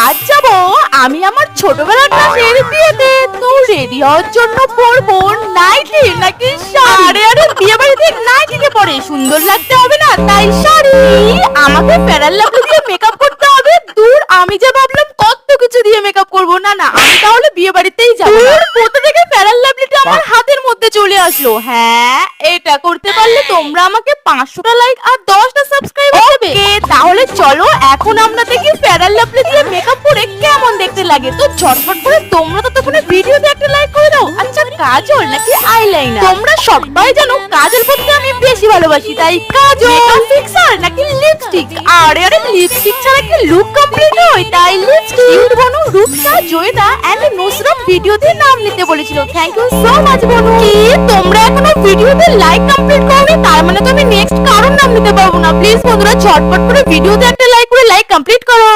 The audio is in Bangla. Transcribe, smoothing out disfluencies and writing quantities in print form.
আজ যাব আমি আমার ছোটবেলার ক্লাসের বিয়েতে। তো রেডি হওয়ার জন্য পরবো নাইটি নাকি শাড়ি। আরে বিয়ে বাড়িতে নাইটিতে পরে সুন্দর লাগতে হবে না, তাই শাড়ি। আমাকে ফেরার লাভলি দিয়ে মেকআপ করতে হবে। দূর, আমি যা ভাবলাম কত কিছু দিয়ে মেকআপ করবো। না না, আমি তাহলে বিয়ে বাড়িতেই যাবো। কোথা থেকে ফেরার লাভলিটা আমার হাতের মধ্যে চলে আসলো। হ্যাঁ, এটা করতে পারলে তোমরা আমাকে 500টা লাইক আর 10টা সাবস্ক্রাইব দেবে। তাহলে চলো এখন আমরা দেখি ফেরার লাভলি দিয়ে মেকআপ করে কেমন দেখতে লাগে। তো ঝটপট করে তোমরা ততক্ষণে ভিডিওতে একটা লাইক করে দাও। আচ্ছা, কাজল নাকি আইলাইনার? তোমরা সবাই জানো কাজল পরতে আমি বেশি ভালোবাসি, তাই কাজল। মেকআপ ফিক্সার নাকি লিপস্টিক? আরে আরে, লিপস্টিক ছাড়া কি লুক কমপ্লিট হয়? তাই লিপস্টিক। বনু, রূপসা, জয়দা এন্ড নুসরা ভিডিওতে নাম নিতে বলেছিল। Thank you so much Bonu. কি তোমরা এখনো ভিডিওতে লাইক কমপ্লিট করোনি? তার মানে তো আমি নেক্সট কারোর নাম নিতে পারবো না। প্লিজ বন্ধুরা ঝটপট করে ভিডিওতে একটা লাইক করে লাইক কমপ্লিট করো।